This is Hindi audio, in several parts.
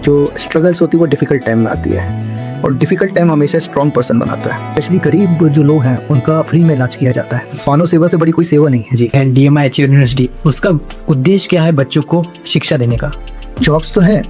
जो स्ट्रगल्स होती है वो डिफ़िकल्ट टाइम में आती है, और डिफ़िकल्ट टाइम हमेशा स्ट्रॉन्ग पर्सन बनाता है। स्पेशली गरीब जो लोग हैं उनका फ्री में इलाज किया जाता है। मानव सेवा से बड़ी कोई सेवा नहीं है जी। एंड DMIHR यूनिवर्सिटी, उसका उद्देश्य क्या है बच्चों को शिक्षा देने का? जॉब्स तो है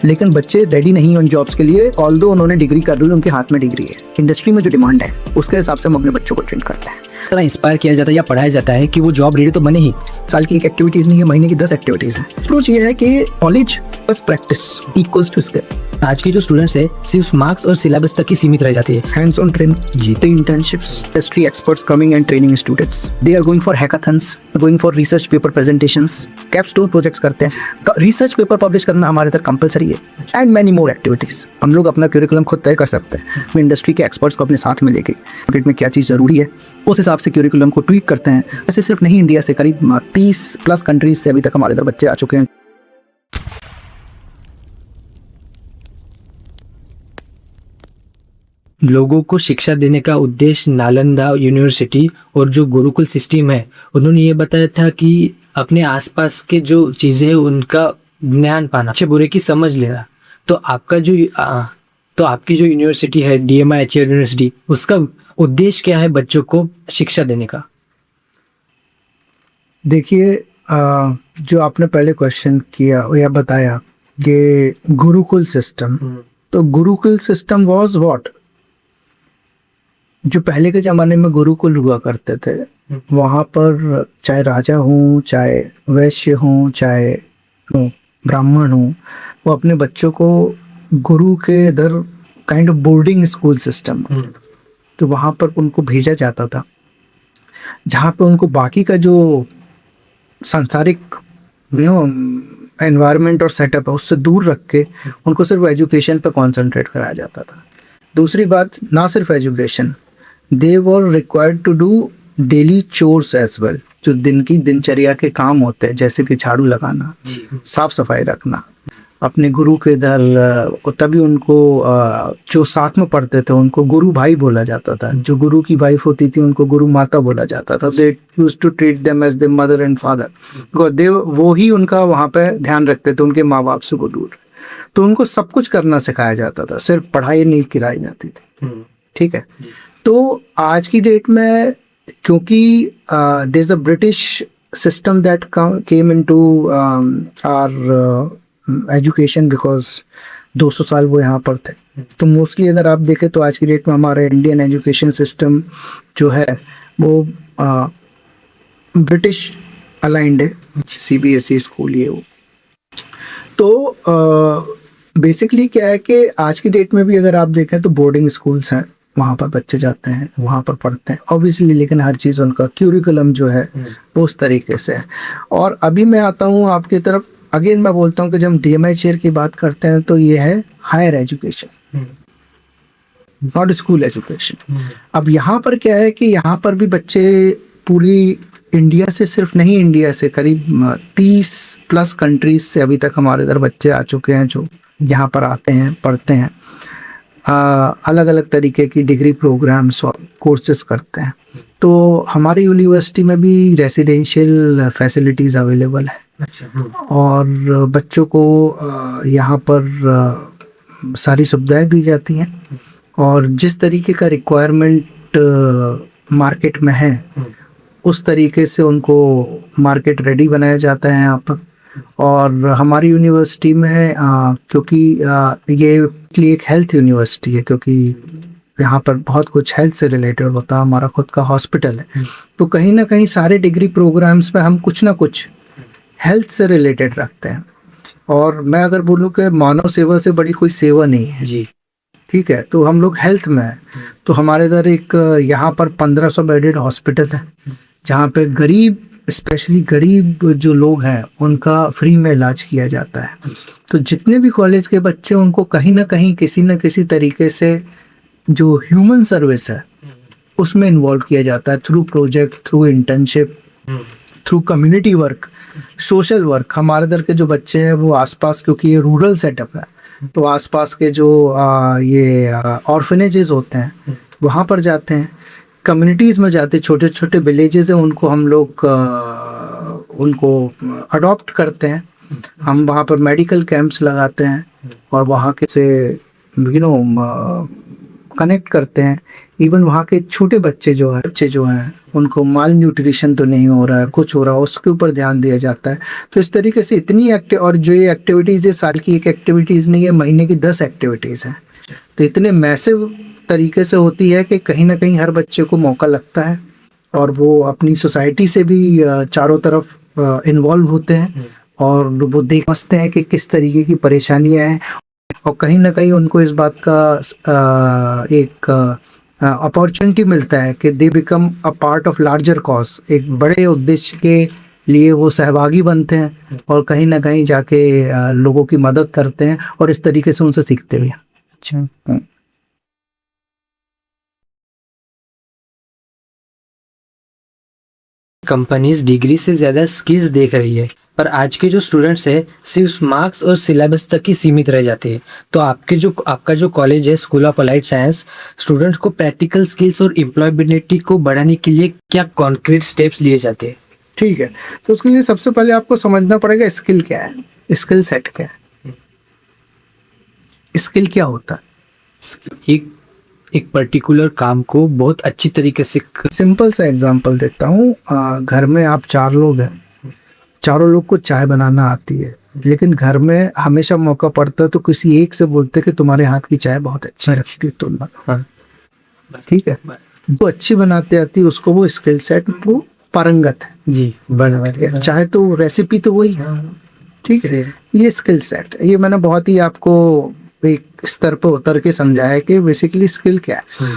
लेकिन बच्चे रेडी नहीं हैं उन जॉब्स के लिए। ऑल्दो उन्होंने डिग्री कर ली, उनके हाथ में डिग्री है, इंडस्ट्री में जो डिमांड है उसके हिसाब से हम अपने बच्चों को ट्रेन करते हैं। तरह इंस्पायर किया जाता है या पढ़ाया जाता है कि वो जॉब रेडी तो बने ही। साल की एक एक्टिविटीज़ नहीं है, महीने की 10 एक्टिविटीज़ हैं। अप्रोच ये है कि knowledge plus practice equals to skill. आज के जो स्टूडेंट्स है सिर्फ मार्क्स और सिलेबस तक ही सीमित रह जाती है। हैंड्स ऑन ट्रेनिंग, जीते internships, industry experts coming and training students. They are going for hackathons, going for research paper presentations, capstone projects करते हैं। रिसर्च पेपर पब्लिश करना हमारे इधर कंपलसरी है, एंड मैनी मोर एक्टिविटीज़। हम लोग अपना क्यूरिकुलम खुद तय कर सकते हैं। हम इंडस्ट्री के एक्सपर्ट्स को अपने साथ में लेके मार्केट में क्या चीज़ ज़रूरी है उस हिसाब से क्यूरिकुलम को ट्वीक करते हैं। ऐसे सिर्फ नहीं, इंडिया से करीब 30 प्लस कंट्रीज से अभी तक हमारे इधर बच्चे आ चुके हैं। लोगों को शिक्षा देने का उद्देश्य नालंदा यूनिवर्सिटी और जो गुरुकुल सिस्टम है उन्होंने ये बताया था कि अपने आसपास के जो चीज़ें हैं उनका ज्ञान पाना, अच्छे बुरे की समझ लेना। तो आपकी जो यूनिवर्सिटी है DMIHR यूनिवर्सिटी, उसका उद्देश्य क्या है बच्चों को शिक्षा देने का? देखिए, जो आपने पहले क्वेश्चन किया या बताया कि गुरुकुल सिस्टम, तो गुरुकुल सिस्टम वाज व्हाट? जो पहले के ज़माने में गुरुकुल हुआ करते थे, वहाँ पर चाहे राजा हों, चाहे वैश्य हों, चाहे ब्राह्मण हों, वो अपने बच्चों को गुरु के इधर kind of boarding school system, तो वहाँ पर उनको भेजा जाता था, जहाँ पे उनको बाकी का जो सांसारिक एनवायरनमेंट और सेटअप है उससे दूर रख के उनको सिर्फ एजुकेशन पे कंसंट्रेट कराया जाता था। दूसरी बात, ना सिर्फ education, they were required to do daily chores as well. जो दिन की दिनचर्या के काम होते हैं, जैसे कि झाड़ू लगाना, साफ सफाई रखना, अपने गुरु के इधर। तभी उनको जो साथ में पढ़ते थे उनको गुरु भाई बोला जाता था। जो गुरु की वाइफ होती थी उनको गुरु माता बोला जाता था। They used to treat them as the mother and father. They वो ही उनका वहाँ पे ध्यान रखते थे, उनके माँ बाप से वो दूर। तो उनको सब कुछ करना सिखाया जाता था, सिर्फ पढ़ाई नहीं कराई जाती थी। ठीक है, तो आज की डेट में क्योंकि there is a British system that came into our education, because 200 साल वो यहाँ पर थे। तो मोस्टली अगर आप देखें तो आज की डेट में हमारा इंडियन एजुकेशन सिस्टम जो है वो ब्रिटिश अलाइंड है, CBSE स्कूल ये वो। तो बेसिकली क्या है कि आज की डेट में भी अगर आप देखें तो बोर्डिंग स्कूल्स हैं, वहाँ पर बच्चे जाते हैं, वहाँ पर पढ़ते हैं ऑब्वियसली, लेकिन हर चीज़ उनका क्यूरिकुलम जो है वो उस तरीके से है। और अभी मैं आता हूँ आपकी तरफ, अगेन मैं बोलता हूँ कि जब हम DMIHR की बात करते हैं तो ये है higher education, not school education. अब यहाँ पर क्या है कि यहाँ पर भी बच्चे पूरी इंडिया से, सिर्फ नहीं इंडिया से, करीब 30 प्लस कंट्रीज से अभी तक हमारे इधर बच्चे आ चुके हैं जो यहाँ पर आते हैं, पढ़ते हैं, अलग अलग तरीके की डिग्री प्रोग्राम्स और कोर्सेज करते हैं। तो हमारी यूनिवर्सिटी में भी रेसिडेंशियल फैसिलिटीज़ अवेलेबल है। और बच्चों को यहाँ पर सारी सुविधाएं दी जाती हैं, और जिस तरीके का रिक्वायरमेंट मार्केट में है उस तरीके से उनको मार्केट रेडी बनाया जाता है यहाँ पर। और हमारी यूनिवर्सिटी में क्योंकि ये एक हेल्थ यूनिवर्सिटी है, क्योंकि यहाँ पर बहुत कुछ हेल्थ से रिलेटेड होता है, हमारा खुद का हॉस्पिटल है, तो कहीं ना कहीं सारे डिग्री प्रोग्राम्स में हम कुछ ना कुछ हेल्थ से रिलेटेड रखते हैं। और मैं अगर बोलूँ कि मानव सेवा से बड़ी कोई सेवा नहीं है जी, ठीक है, तो हम लोग हेल्थ में हैं। तो हमारे इधर एक यहाँ पर 1500 बेडेड हॉस्पिटल है, जहाँ पे गरीब, स्पेशली गरीब जो लोग हैं उनका फ्री में इलाज किया जाता है। तो जितने भी कॉलेज के बच्चे, उनको कहीं ना कहीं किसी न किसी तरीके से जो ह्यूमन सर्विस है उसमें इन्वॉल्व किया जाता है, through project, through internship, through community work, social work. हमारे इधर के जो बच्चे हैं वो आसपास, क्योंकि ये रूरल सेटअप है, तो आसपास के जो ये ऑर्फनेजेस होते हैं वहाँ पर जाते हैं, कम्युनिटीज़ में जाते, छोटे छोटे विलेजेस हैं, उनको हम लोग उनको अडॉप्ट करते हैं। हम वहाँ पर मेडिकल कैंप्स लगाते हैं, और वहाँ के से कनेक्ट करते हैं। इवन वहाँ के छोटे बच्चे जो हैं उनको माल न्यूट्रिशन तो नहीं हो रहा है, कुछ हो रहा है, उसके ऊपर ध्यान दिया जाता है। तो इस तरीके से इतनी और जो ये एक्टिविटीज़ है साल की एक एक्टिविटीज़ नहीं है, महीने की 10 एक्टिविटीज़ हैं। तो इतने मैसिव तरीके से होती है कि कहीं ना कहीं हर बच्चे को मौका लगता है और वो अपनी सोसाइटी से भी चारों तरफ इन्वॉल्व होते हैं और वो समझते हैं कि किस तरीके की परेशानियां हैं और कहीं ना कहीं उनको इस बात का एक अपॉर्चुनिटी मिलता है कि they become a part of larger cause, एक बड़े उद्देश्य के लिए वो सहभागी बनते हैं और कहीं ना कहीं जाके लोगों की मदद करते हैं और इस तरीके से उनसे सीखते भी हैं। अच्छा, कंपनीज डिग्री से ज़्यादा स्किल्स देख रही है, पर आज के जो स्टूडेंट्स है सिर्फ मार्क्स और सिलेबस तक ही सीमित रह जाते हैं। तो आपका जो कॉलेज है, school of allied science, students को प्रैक्टिकल स्किल्स और एम्प्लॉयबिलिटी को बढ़ाने के लिए क्या कॉन्क्रीट स्टेप्स लिए जाते हैं? ठीक है, तो उसके लिए सबसे पहले आपको समझना पड़ेगा स्किल क्या है, स्किल सेट क्या है, स्किल क्या होता है। एक पर्टिकुलर काम को बहुत अच्छी तरीके से सिंपल सा एग्जांपल देता हूँ। घर में आप 4 लोग हैं, चारों लोग को चाय बनाना आती है, लेकिन घर में हमेशा मौका पड़ता है तो किसी एक से बोलते हैं कि तुम्हारे हाथ की चाय बहुत अच्छी लगती है, तुम बनाओ। ठीक है, तो अच्छी बनाते आती है उसको, वो स्किल सेट, वो पारंगत है जी बन चाहे तो रेसिपी तो वही है। ठीक है, ये स्किल सेट, ये मैंने बहुत ही आपको एक स्तर पर उतर के समझाया कि बेसिकली स्किल क्या है।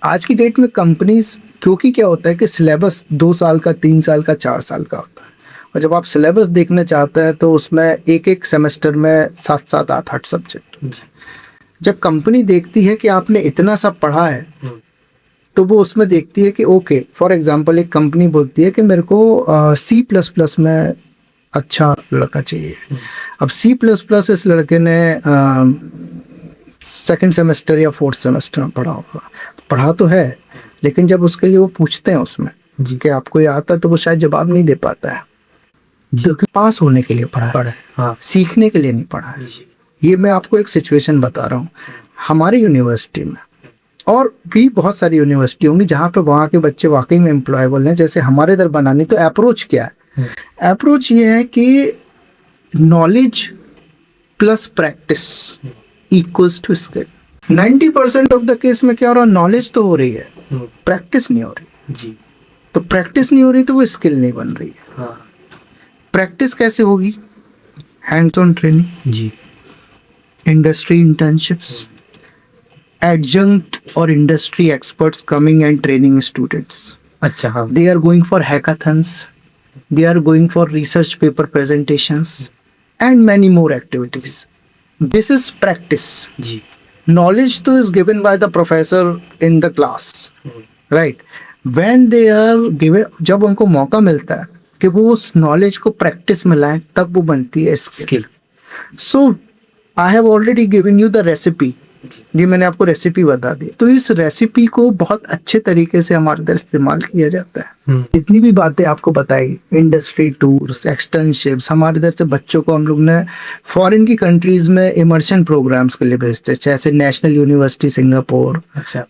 आज की डेट में कंपनीज, क्योंकि क्या होता है कि सिलेबस 2 साल का, 3 साल का, 4 साल का होता है और जब आप सिलेबस देखना चाहते हैं तो उसमें एक सेमेस्टर में 7-7, 8-8 सब्जेक्ट। जब कंपनी देखती है कि आपने इतना सब पढ़ा है तो वो उसमें देखती है कि ओके, फॉर एग्जांपल एक कंपनी बोलती है कि मेरे को C++ में अच्छा लड़का चाहिए। अब C++ इस लड़के ने 2nd सेमेस्टर या 4th सेमेस्टर में पढ़ा होगा, पढ़ा तो है, लेकिन जब उसके लिए वो पूछते हैं उसमें कि आपको ये आता है तो वो शायद जवाब नहीं दे पाता है, क्योंकि पास होने के लिए पढ़ा है, हाँ। सीखने के लिए नहीं पढ़ा है। ये मैं आपको एक सिचुएशन बता रहा हूँ हमारी यूनिवर्सिटी में, और भी बहुत सारी यूनिवर्सिटी होंगी जहाँ पे वहाँ के बच्चे वाकई में एम्प्लॉयबल हैं। जैसे हमारे इधर बनानी, तो अप्रोच क्या है? अप्रोच ये है कि knowledge plus practice equals to skill. 90% of the case में क्या हो रहा है, नॉलेज तो हो रही है, प्रैक्टिस नहीं हो रही जी। तो प्रैक्टिस नहीं हो रही तो वो स्किल नहीं बन रही है। हाँ प्रैक्टिस कैसे होगी? हैंड्स ऑन ट्रेनिंग जी। Industry internships, adjunct or industry experts coming and training students. अच्छा हाँ। They are going for hackathons, they are going for research paper presentations and many more activities. This is practice. Ji. Knowledge to is given by the professor in the class, right? When they are given, जब उनको मौका मिलता है कि वो उस नॉलेज को प्रैक्टिस में लाएं, तब वो बनती है skill. So I have already given you the recipe. जी मैंने आपको रेसिपी बता दी, तो इस रेसिपी को बहुत अच्छे तरीके से हमारे इधर इस्तेमाल किया जाता है। जितनी भी बातें आपको बताई, इंडस्ट्री टूर्स, एक्सटर्नशिप्स, हमारे इधर से बच्चों को हम लोग ने फॉरेन की कंट्रीज में इमर्शन प्रोग्राम्स के लिए भेजते हैं, जैसे नेशनल यूनिवर्सिटी सिंगापुर,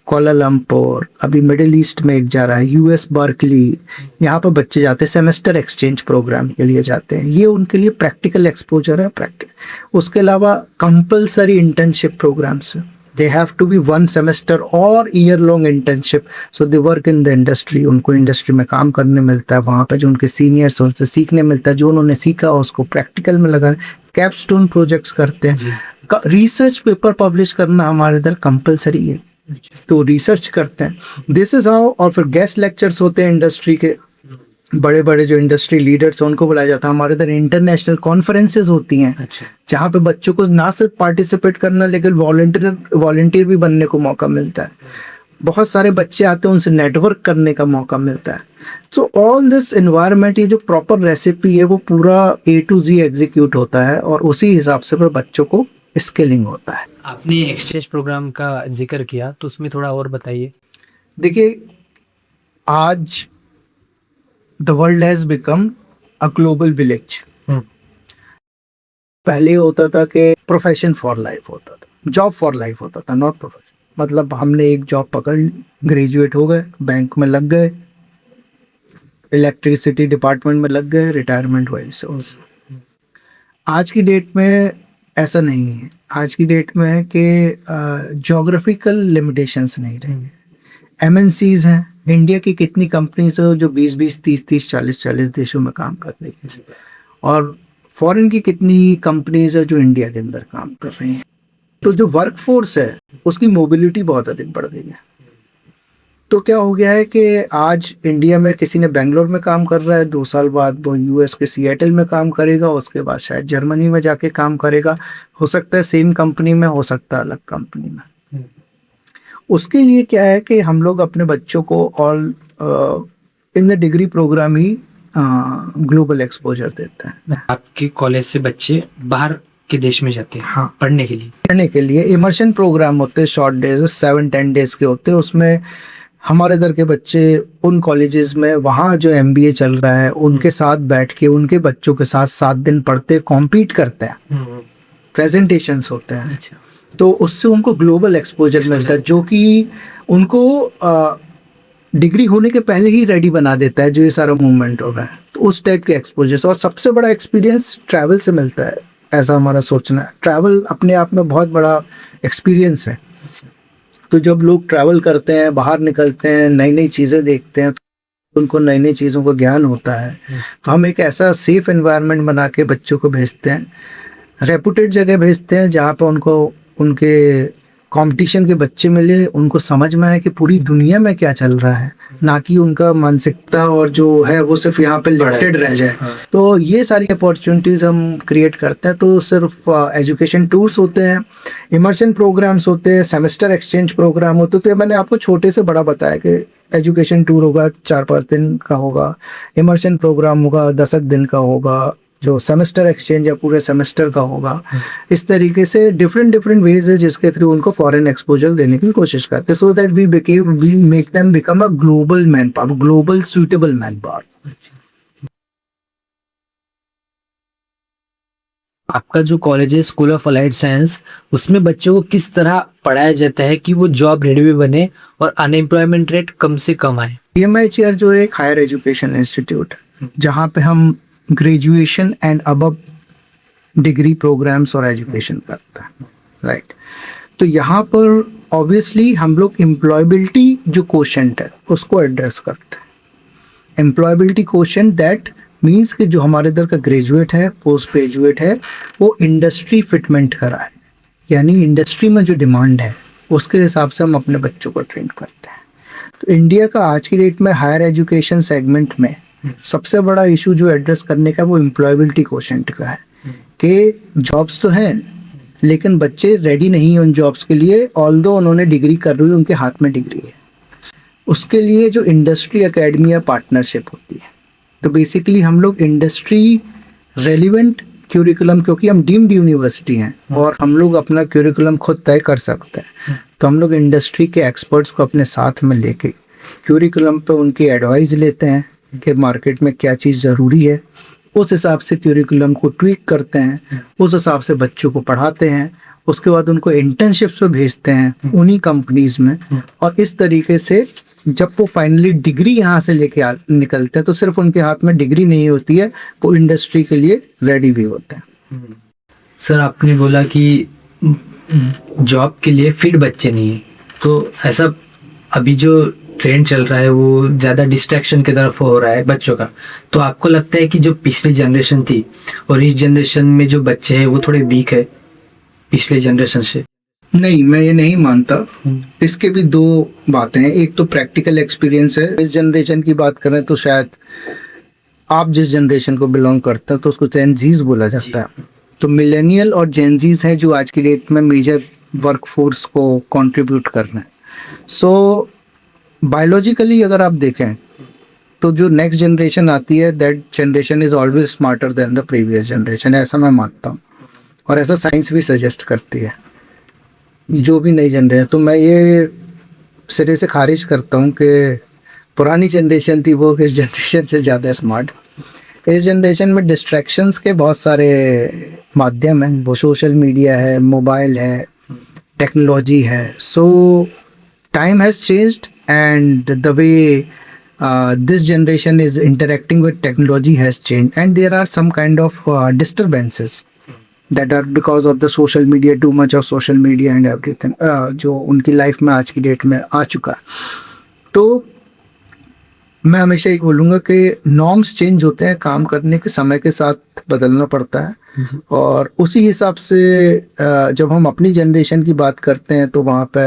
कोलालमपुर, अभी मिडिल ईस्ट में एक जा रहा है, US बर्कली, यहाँ पर बच्चे जाते हैं, सेमेस्टर एक्सचेंज प्रोग्राम के लिए जाते हैं। ये उनके लिए प्रैक्टिकल एक्सपोजर है, प्रैक्टिस। उसके अलावा compulsory internship programmes, they have to be 1 semester or year long internship, so they work in the industry। उनको इंडस्ट्री में काम करने मिलता है, वहाँ पे जो उनके सीनियर्स उनसे सीखने मिलता है, जो उन्होंने सीखा उसको प्रैक्टिकल में लगा। कैपस्टोन प्रोजेक्ट्स करते हैं, रिसर्च पेपर पब्लिश करना हमारे इधर कंपलसरी है, तो रिसर्च करते हैं। This is how. और फिर गेस्ट लेक्चर्स होते हैं, इंडस्ट्री के बड़े बड़े जो इंडस्ट्री लीडर्स हैं उनको बुलाया जाता है। हमारे इधर इंटरनेशनल कॉन्फ्रेंसेज होती हैं, जहाँ पे बच्चों को ना सिर्फ पार्टिसिपेट करना, लेकिन वॉलंटियर भी बनने को मौका मिलता है। बहुत सारे बच्चे आते हैं, उनसे नेटवर्क करने का मौका मिलता है। सो ऑल दिस एनवायरनमेंट, ये जो प्रॉपर रेसिपी है वो पूरा A to Z एग्जीक्यूट होता है और उसी हिसाब से फिर बच्चों को स्किलिंग होता है। आपने एक्सचेंज प्रोग्राम का जिक्र किया, तो उसमें थोड़ा और बताइए। देखिए, आज the world has become a global village। पहले होता था कि प्रोफेशन फॉर लाइफ होता था, जॉब फॉर लाइफ होता था, नॉट प्रोफेशन। मतलब हमने एक जॉब पकड़, ग्रेजुएट हो गए, बैंक में लग गए, इलेक्ट्रिसिटी डिपार्टमेंट में लग गए, रिटायरमेंट हुई। आज की डेट में ऐसा नहीं है। आज की डेट में है कि जोग्राफिकल लिमिटेशंस नहीं रहेंगे। एमएनसीज हैं, इंडिया की कितनी कंपनीज है जो 20-20, 30-30, 40-40 देशों में काम कर रही है, और फॉरेन की कितनी कंपनीज है जो इंडिया के अंदर काम कर रही हैं। तो जो वर्क फोर्स है उसकी मोबिलिटी बहुत अधिक बढ़ गई है। तो क्या हो गया है कि आज इंडिया में किसी ने बेंगलोर में काम कर रहा है, 2 साल बाद वो यूएस के सिएटल में काम करेगा, उसके बाद शायद जर्मनी में जाके काम करेगा। हो सकता है सेम कंपनी में, हो सकता है अलग कंपनी में। उसके लिए क्या है कि हम लोग अपने बच्चों को all in the degree programme ही ग्लोबल एक्सपोजर देते हैं। आपके कॉलेज से बच्चे बाहर के देश में जाते हैं हाँ, पढ़ने के लिए। पढ़ने के लिए इमर्शन प्रोग्राम होते हैं, शॉर्ट डेज, 7-10 डेज के होते हैं। उसमें हमारे इधर के बच्चे उन कॉलेजेस में, वहाँ जो एमबीए चल रहा है उनके साथ बैठ के उनके बच्चों के साथ 7 दिन पढ़ते, कॉम्पीट करते हैं, प्रेजेंटेशंस होते हैं। अच्छा। तो उससे उनको ग्लोबल एक्सपोजर मिलता है, जो कि उनको डिग्री होने के पहले ही रेडी बना देता है, जो ये सारा मूवमेंट हो रहा है। तो उस टाइप के एक्सपोजर, और सबसे बड़ा एक्सपीरियंस ट्रैवल से मिलता है, ऐसा हमारा सोचना है। ट्रैवल अपने आप में बहुत बड़ा एक्सपीरियंस है। तो जब लोग ट्रैवल करते हैं, बाहर निकलते हैं, नई नई चीज़ें देखते हैं, तो उनको नई नई चीज़ों का ज्ञान होता है। तो हम एक ऐसा सेफ एनवायरनमेंट बना के बच्चों को भेजते हैं, रेपुटेड जगह भेजते हैं, जहाँ पे उनको उनके कंपटीशन के बच्चे मिले, उनको समझ में आए कि पूरी दुनिया में क्या चल रहा है, ना कि उनका मानसिकता और जो है वो सिर्फ यहाँ पे लिमिटेड रह जाए। तो ये सारी अपॉर्चुनिटीज़ हम क्रिएट करते हैं। तो सिर्फ एजुकेशन टूर्स होते हैं, इमर्शन प्रोग्राम्स होते हैं, सेमेस्टर एक्सचेंज प्रोग्राम होते हैं। तो मैंने आपको छोटे से बड़ा बताया कि एजुकेशन टूर होगा, 4-5 दिन का होगा, इमर्शन प्रोग्राम होगा, 10 दिन का होगा, जो सेमेस्टर एक्सचेंज या पूरे सेमेस्टर का होगा। इस तरीके से डिफरेंट वेज है जिसके थ्रू उनको फॉरेन एक्सपोजर देने की कोशिश करते हैं, so that we make them become a global manpower, global suitable manpower. आपका जो कॉलेज है स्कूल ऑफ अलाइड साइंस, उसमें बच्चों को किस तरह पढ़ाया जाता है कि वो जॉब रेडी भी बने और अनएम्प्लॉयमेंट रेट कम से कम आए? PMIHR जो एक हायर एजुकेशन इंस्टीट्यूट है, जहाँ पे हम graduation and above degree programmes और एजुकेशन करता है, राइट। तो यहाँ पर ऑब्वियसली हम लोग एम्प्लॉयबिलिटी जो क्वोशेंट है उसको एड्रेस करते हैं। एम्प्लॉयबिलिटी क्वोशेंट दैट मीन्स कि जो हमारे इधर का ग्रेजुएट है, पोस्ट ग्रेजुएट है, वो इंडस्ट्री फिटमेंट करा है, यानी इंडस्ट्री में जो डिमांड है उसके हिसाब से हम अपने बच्चों को ट्रेन करते हैं। तो इंडिया का आज की डेट में हायर एजुकेशन सेगमेंट में सबसे बड़ा इशू जो एड्रेस करने का वो एम्प्लॉयबिलिटी क्वोशेंट का है कि जॉब्स तो हैं लेकिन बच्चे रेडी नहीं हैं उन जॉब्स के लिए, ऑल्दो उन्होंने डिग्री कर रही है, उनके हाथ में डिग्री है। उसके लिए जो इंडस्ट्री एकेडमी या पार्टनरशिप होती है, तो बेसिकली हम लोग इंडस्ट्री रेलिवेंट क्यूरिकुलम, क्योंकि हम डीम्ड यूनिवर्सिटी हैं और हम लोग अपना क्यूरिकुलम खुद तय कर सकते हैं, तो हम लोग इंडस्ट्री के एक्सपर्ट्स को अपने साथ में लेके क्यूरिकुलम पे उनकी एडवाइस लेते हैं कि मार्केट में क्या चीज़ ज़रूरी है, उस हिसाब से क्यूरिकुलम को ट्वीक करते हैं, उस हिसाब से बच्चों को पढ़ाते हैं, उसके बाद उनको इंटर्नशिप्स पे भेजते हैं उन्हीं कंपनीज में। और इस तरीके से जब वो फाइनली डिग्री यहाँ से लेके निकलते हैं तो सिर्फ उनके हाथ में डिग्री नहीं होती है, वो इंडस्ट्री के लिए रेडी भी होते हैं। सर, आपने बोला कि जॉब के लिए फिट बच्चे नहीं है, तो ऐसा अभी जो ट्रेंड चल रहा है वो ज़्यादा डिस्ट्रैक्शन की तरफ हो रहा है बच्चों का, तो आपको लगता है कि जो पिछली जनरेशन थी और इस जनरेशन में जो बच्चे हैं वो थोड़े वीक है पिछले जनरेशन से? नहीं, मैं ये नहीं मानता। इसके भी 2 बातें हैं। एक तो प्रैक्टिकल एक्सपीरियंस है। इस जनरेशन की बात करें तो शायद आप जिस जनरेशन को बिलोंग करते हैं तो उसको जेनजीज बोला जाता है। तो मिलेनियल और जेनजीज हैं जो आज की डेट में मेजर वर्कफोर्स को कंट्रीब्यूट कर रहे हैं। सो बायोलॉजिकली अगर आप देखें तो जो नेक्स्ट जनरेशन आती है, that generation is always smarter than the previous generation, ऐसा मैं मानता हूँ और ऐसा साइंस भी सजेस्ट करती है जो भी नई जनरेशन। तो मैं ये सिरे से खारिज करता हूँ कि पुरानी जनरेशन थी वो इस जनरेशन से ज़्यादा स्मार्ट। इस जनरेशन में डिस्ट्रैक्शंस के बहुत सारे माध्यम है, वो सोशल मीडिया है, मोबाइल है, टेक्नोलॉजी है. सो time has changed and the way this generation is interacting with technology has changed, and there are some kind of disturbances that are because of the social media, too much of social media and everything, जो उनकी लाइफ में आज की डेट में आ चुका है. तो मैं हमेशा एक बोलूँगा कि नॉर्म्स चेंज होते हैं, काम करने के समय के साथ बदलना पड़ता है. और उसी हिसाब से जब हम अपनी जनरेशन की बात करते हैं तो वहाँ पे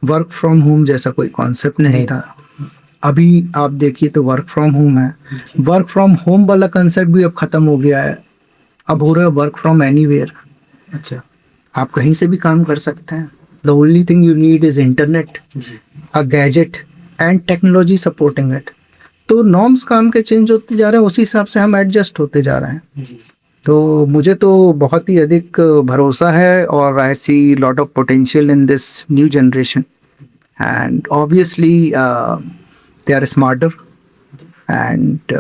वर्क फ्रॉम होम जैसा कोई कॉन्सेप्ट नहीं था. अभी आप देखिए तो वर्क फ्रॉम होम है. वर्क फ्रॉम होम वाला कंसेप्ट भी अब खत्म हो गया है. अब हो रहा है वर्क फ्रॉम एनीवेयर. अच्छा. आप कहीं से भी काम कर सकते हैं. The only thing you need is internet, a gadget and technology supporting it. तो नॉर्म्स काम के चेंज होते जा रहे हैं, उसी हिसाब से हम एडजस्ट होते जा रहे हैं. तो मुझे तो बहुत ही अधिक भरोसा है और I see lot of potential in this new generation. And obviously they are smarter and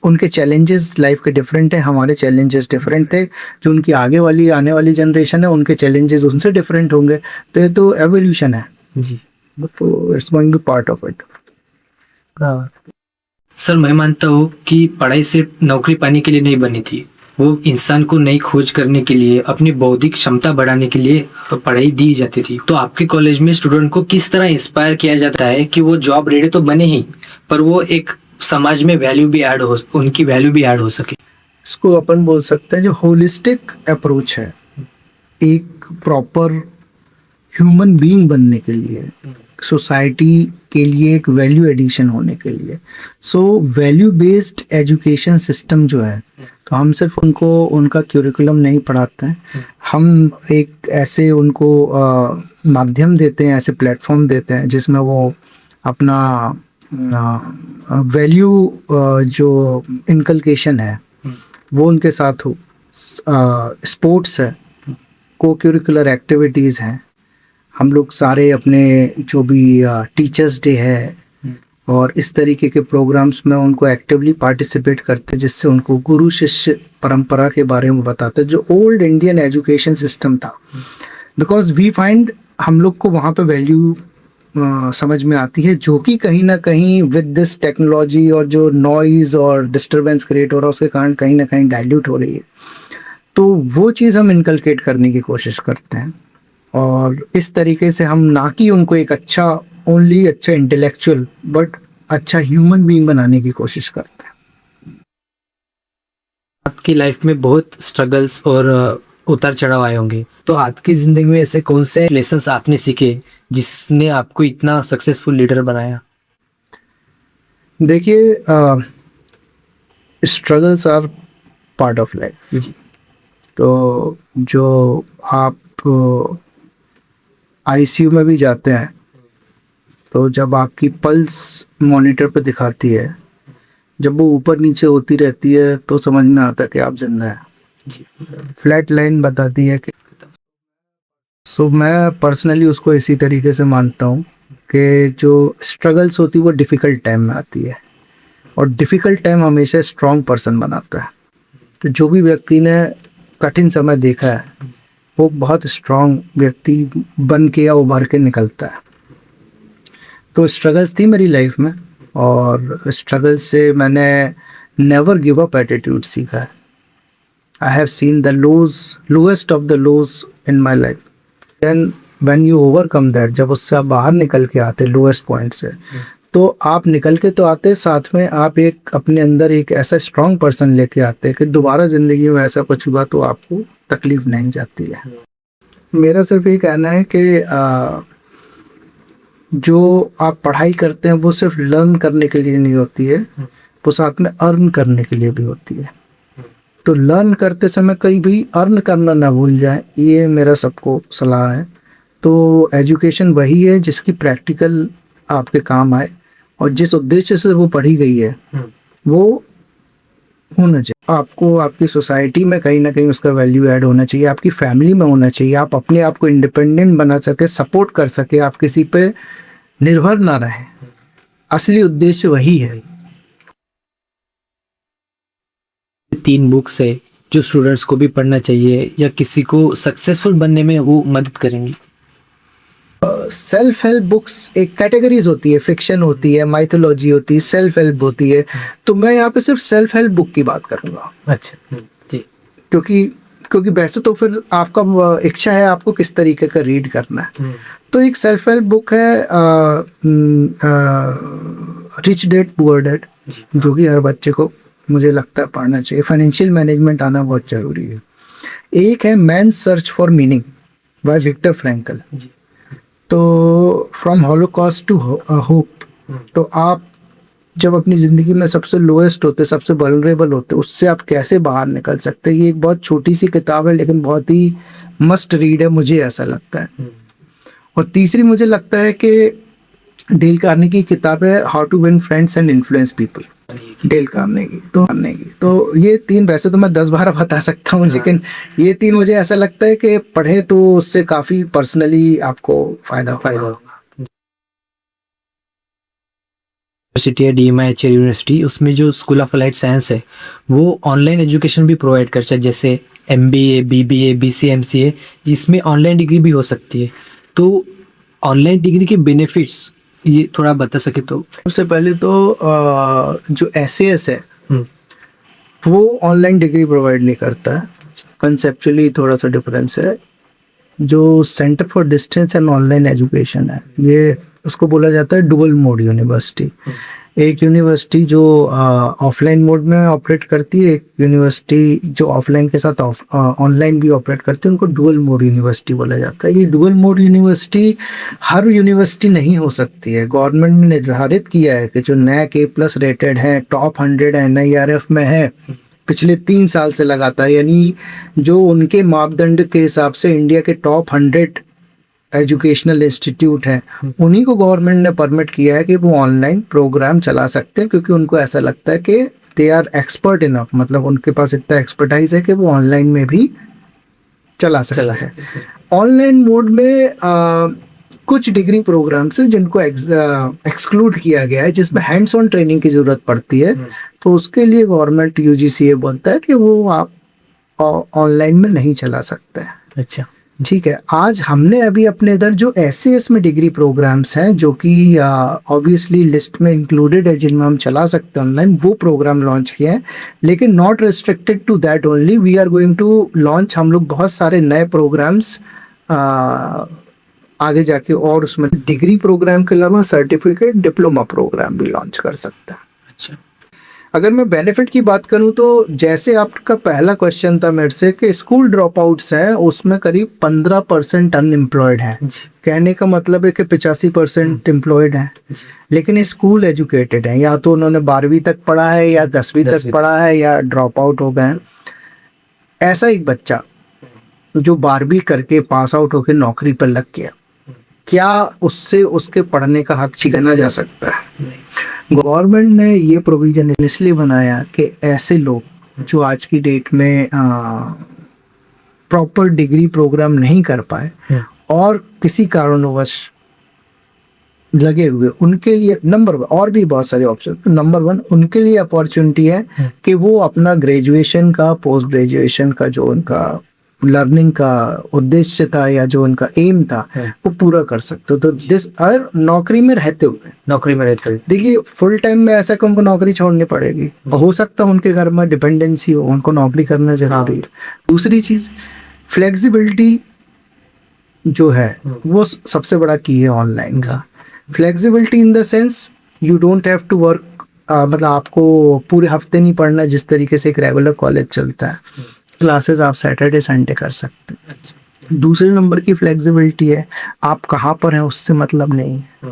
उनके चैलेंजेस लाइफ के डिफरेंट है, हमारे चैलेंजेस डिफरेंट थे. जो उनकी आगे वाली आने वाली जनरेशन है उनके चैलेंजेस उनसे डिफरेंट होंगे. तो ये तो एवोल्यूशन है. तो it's going to part of it. Sir, मैं मानता हूँ कि पढ़ाई सिर्फ नौकरी पाने के लिए नहीं बनी थी, वो इंसान को नई खोज करने के लिए, अपनी बौद्धिक क्षमता बढ़ाने के लिए पढ़ाई दी जाती थी. तो आपके कॉलेज में स्टूडेंट को किस तरह इंस्पायर किया जाता है कि वो जॉब रेडी तो बने ही, पर वो एक समाज में वैल्यू भी ऐड हो, उनकी वैल्यू भी ऐड हो सके? इसको अपन बोल सकते हैं जो होलिस्टिक अप्रोच है एक प्रॉपर ह्यूमन बीइंग बनने के लिए, सोसाइटी के लिए एक वैल्यू एडिशन होने के लिए. So value based education system जो है, तो हम सिर्फ उनको उनका क्यूरिकुलम नहीं पढ़ाते हैं, हम एक ऐसे उनको माध्यम देते हैं, ऐसे प्लेटफॉर्म देते हैं जिसमें वो अपना वैल्यू जो इनकलकेशन है वो उनके साथ हो. स्पोर्ट्स है, को करिकुलर एक्टिविटीज़ हैं. हम लोग सारे अपने जो भी टीचर्स डे है और इस तरीके के प्रोग्राम्स में उनको एक्टिवली पार्टिसिपेट करते हैं, जिससे उनको गुरु शिष्य परंपरा के बारे में बताते हैं जो ओल्ड इंडियन एजुकेशन सिस्टम था. बिकॉज वी फाइंड हम लोग को वहाँ पे वैल्यू समझ में आती है, जो कि कहीं ना कहीं विद दिस टेक्नोलॉजी और जो नॉइज़ और डिस्टर्बेंस क्रिएट हो रहा है उसके कारण कहीं ना कहीं डाइल्यूट हो रही है. तो वो चीज़ हम इनकलकेट करने की कोशिश करते हैं और इस तरीके से हम ना कि उनको एक अच्छा ओनली अच्छा इंटेलेक्चुअल बट अच्छा ह्यूमन बीइंग बनाने की कोशिश करते हैं. आपकी लाइफ में बहुत स्ट्रगल्स और उतार चढ़ाव आए होंगे, तो आपकी ज़िंदगी में ऐसे कौन से लेसन्स आपने सीखे जिसने आपको इतना सक्सेसफुल लीडर बनाया? देखिए, struggles are part of life. तो जो आप आईसीयू में भी जाते हैं तो जब आपकी पल्स मॉनिटर पे दिखाती है, जब वो ऊपर नीचे होती रहती है तो समझ में आता है कि आप जिंदा हैं. फ्लैट लाइन बताती है कि सो मैं पर्सनली उसको इसी तरीके से मानता हूँ कि जो स्ट्रगल्स होती है वो डिफ़िकल्ट टाइम में आती है और डिफ़िकल्ट टाइम हमेशा स्ट्रॉन्ग पर्सन बनाता है. तो जो भी व्यक्ति ने कठिन समय देखा है वो बहुत स्ट्रॉन्ग व्यक्ति बन के या उभर के निकलता है. तो स्ट्रगल्स थी मेरी लाइफ में और स्ट्रगल से मैंने नेवर गिव अप एटीट्यूड सीखा है. I have seen the lowest of the lows in my life. Then when you overcome that, जब उससे आप बाहर निकल के आते लोएस्ट पॉइंट से, तो आप निकल के तो आते, साथ में आप एक अपने अंदर एक ऐसा स्ट्रॉन्ग पर्सन लेके आते हैं कि दोबारा ज़िंदगी में ऐसा कुछ हुआ तो आपको तकलीफ नहीं जाती है. मेरा सिर्फ ये कहना है कि जो आप पढ़ाई करते हैं वो सिर्फ लर्न करने के लिए नहीं होती है, वो साथ में अर्न करने के लिए भी होती है. तो लर्न करते समय कहीं भी अर्न करना ना भूल जाए, ये मेरा सबको सलाह है. तो एजुकेशन वही है जिसकी प्रैक्टिकल आपके काम आए और जिस उद्देश्य से वो पढ़ी गई है वो होना चाहिए. आपको आपकी सोसाइटी में कहीं ना कहीं उसका वैल्यू ऐड होना चाहिए, आपकी फैमिली में होना चाहिए, आप अपने आप को इंडिपेंडेंट बना सके, सपोर्ट कर सके, आप किसी पे निर्भर ना रहे. असली उद्देश्य वही है. 3 बुक्स है, जो स्टूडेंट्स को भी पढ़ना चाहिए या किसी को सक्सेसफुल बनने में वो मदद करेंगी? सेल्फ हेल्प बुक्स एक कैटेगरीज होती है, फिक्शन होती है, माइथोलॉजी होती है, सेल्फ हेल्प होती है। तो मैं यहाँ पे सिर्फ सेल्फ हेल्प बुक की बात करूँगा, अच्छा। जी। क्योंकि क्योंकि वैसे तो फिर आपका इच्छा है आपको किस तरीके का रीड करना है। तो एक सेल्फ हेल्प बुक है रिच डैड पुअर डैड, जो कि हर बच्चे को मुझे लगता है पढ़ना चाहिए। फाइनेंशियल मैनेजमेंट आना बहुत जरूरी है। एक है man search for meaning by Viktor Frankl. तो फ्रॉम हॉलोकॉस्ट टू होप, तो आप जब अपनी ज़िंदगी में सबसे लोएस्ट होते, सबसे वल्नरेबल होते, उससे आप कैसे बाहर निकल सकते हैं। ये एक बहुत छोटी सी किताब है लेकिन बहुत ही मस्ट रीड है, मुझे ऐसा लगता है। और तीसरी मुझे लगता है कि डेल कार्नेगी की किताब है how to win friends and influence people, Dale Carnegie. तो ये तीन, वैसे तो मैं 10-12 बता सकता हूँ लेकिन ये तीन मुझे ऐसा लगता है कि पढ़े तो उससे काफ़ी पर्सनली आपको फ़ायदा होगा। यूनिवर्सिटी है DMIHR यूनिवर्सिटी, उसमें जो स्कूल ऑफ अलाइड साइंस है वो ऑनलाइन एजुकेशन भी प्रोवाइड करता है, जैसे MBA, BBA, BCA, MCA, इसमें ऑनलाइन डिग्री भी हो सकती है। तो ऑनलाइन डिग्री के बेनिफिट्स ये थोड़ा बता सके तो। सबसे पहले तो जो SAS है वो ऑनलाइन डिग्री प्रोवाइड नहीं करता है, कंसेप्चुअली थोड़ा सा डिफरेंस है। जो centre for distance and online education है, ये उसको बोला जाता है डुअल मोड यूनिवर्सिटी। एक यूनिवर्सिटी जो ऑफलाइन मोड में ऑपरेट करती है, एक यूनिवर्सिटी जो ऑफलाइन के साथ ऑनलाइन भी ऑपरेट करती है, उनको डुअल मोड यूनिवर्सिटी बोला जाता है। ये डुअल मोड यूनिवर्सिटी हर यूनिवर्सिटी नहीं हो सकती है। गवर्नमेंट ने निर्धारित किया है कि जो NAC A+ रेटेड है, टॉप 100 NIRF में है पिछले 3 साल से लगातार, यानी जो उनके मापदंड के हिसाब से इंडिया के टॉप 100 एजुकेशनल इंस्टीट्यूट हैं, उन्हीं को गवर्नमेंट ने परमिट किया है कि वो ऑनलाइन प्रोग्राम चला सकते हैं, क्योंकि उनको ऐसा लगता है कि दे आर एक्सपर्ट इनफ, मतलब उनके पास इतना एक्सपर्टाइज है कि वो ऑनलाइन में भी चला सकते हैं। ऑनलाइन मोड में कुछ डिग्री प्रोग्राम्स हैं जिनको एक्सक्लूड किया गया है, जिसमें हैंड्स ऑन ट्रेनिंग की ज़रूरत पड़ती है। तो उसके लिए गवर्नमेंट UGC ये बोलता है कि वो आप ऑनलाइन में नहीं चला सकते हैं। अच्छा, ठीक है। आज हमने अभी अपने इधर जो SAS में डिग्री प्रोग्राम्स हैं, जो कि ऑब्वियसली लिस्ट में इंक्लूडेड है जिनमें हम चला सकते हैं ऑनलाइन, वो प्रोग्राम लॉन्च किए हैं। लेकिन not restricted to that only, we are going to launch हम लोग बहुत सारे नए प्रोग्राम्स आगे जाके, और उसमें डिग्री प्रोग्राम के अलावा सर्टिफिकेट डिप्लोमा प्रोग्राम भी लॉन्च कर सकता है। अच्छा। अगर मैं बेनिफिट की बात करूं तो जैसे आपका पहला क्वेश्चन था मेरे से कि स्कूल ड्रॉप आउट्स हैं, उसमें करीब 15% अनएम्प्लॉयड है। कहने का मतलब है कि 85% एम्प्लॉयड हैं, लेकिन स्कूल एजुकेटेड हैं, या तो उन्होंने 12वीं तक पढ़ा है या 10वीं तक पढ़ा है या ड्रॉप आउट हो गए हैं। ऐसा एक बच्चा जो 12वीं करके पास आउट होकर नौकरी पर लग गया, क्या उससे उसके पढ़ने का हक छीना जा सकता है? गवर्नमेंट ने ये प्रोविजन इसलिए बनाया कि ऐसे लोग जो आज की डेट में प्रॉपर डिग्री प्रोग्राम नहीं कर पाए और किसी कारणवश लगे हुए, उनके लिए नंबर 1, और भी बहुत सारे ऑप्शन, नंबर 1 उनके लिए अपॉर्चुनिटी है कि वो अपना ग्रेजुएशन का, पोस्ट ग्रेजुएशन का जो उनका लर्निंग का उद्देश्य था या जो उनका एम था वो पूरा कर सकते हो। तो दिस और नौकरी में रहते हुए देखिए, फुल टाइम में ऐसा कि उनको नौकरी छोड़नी पड़ेगी, हो सकता है उनके घर में डिपेंडेंसी हो, उनको नौकरी करना जरूरी है। दूसरी चीज, फ्लेक्सिबिलिटी जो है वो सबसे बड़ा की है ऑनलाइन का। Flexibility in the sense you don't have to work, मतलब आपको पूरे हफ्ते नहीं पढ़ना जिस तरीके से एक रेगुलर कॉलेज चलता है। क्लासेस आप सैटरडे संडे कर सकते हैं। दूसरे नंबर की फ्लेक्सिबिलिटी है, आप कहाँ पर हैं उससे मतलब नहीं है।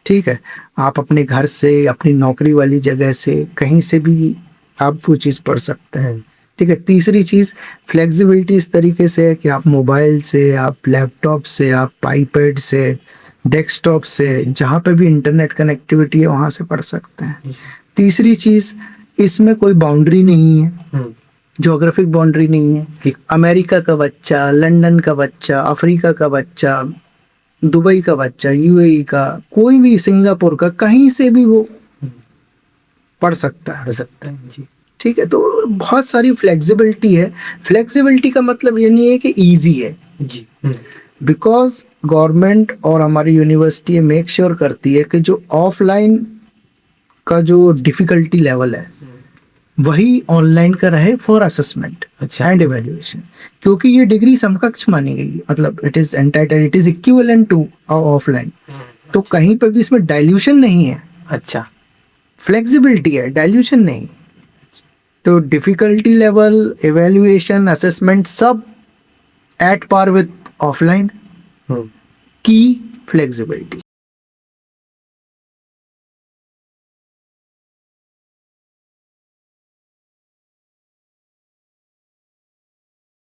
ठीक है, आप अपने घर से, अपनी नौकरी वाली जगह से, कहीं से भी आप वो चीज़ पढ़ सकते हैं। ठीक है। तीसरी चीज़, फ्लेक्सिबिलिटी इस तरीके से है कि आप मोबाइल से, आप लैपटॉप से, आप आईपैड से, डेस्कटॉप से, जहाँ पे भी इंटरनेट कनेक्टिविटी है वहाँ से पढ़ सकते हैं। तीसरी चीज़, इसमें कोई बाउंड्री नहीं है, ज्योग्राफिक बाउंड्री नहीं है कि अमेरिका का बच्चा, लंदन का बच्चा, अफ्रीका का बच्चा, दुबई का बच्चा, UAE का, कोई भी, सिंगापुर का, कहीं से भी वो पढ़ सकता है। जी। ठीक है, तो बहुत सारी फ्लेक्सिबिलिटी है। फ्लेक्सिबिलिटी का मतलब ये नहीं है कि इजी है, जी। बिकॉज गवर्नमेंट और हमारी यूनिवर्सिटी मेक श्योर करती है कि जो ऑफलाइन का जो डिफिकल्टी लेवल है वही ऑनलाइन का रहे फॉर असेसमेंट अच्छा। एंड इवेल्युएशन, क्योंकि ये डिग्री समकक्ष मानी गई, मतलब it is entitle, it is equivalent to offline. तो कहीं पर भी इसमें डाइल्यूशन नहीं है, अच्छा। फ्लेक्सिबिलिटी है, डाइल्यूशन नहीं। तो डिफिकल्टी लेवल, इवेल्युएशन, असेसमेंट सब एट पार विद ऑफलाइन, की फ्लेक्सिबिलिटी।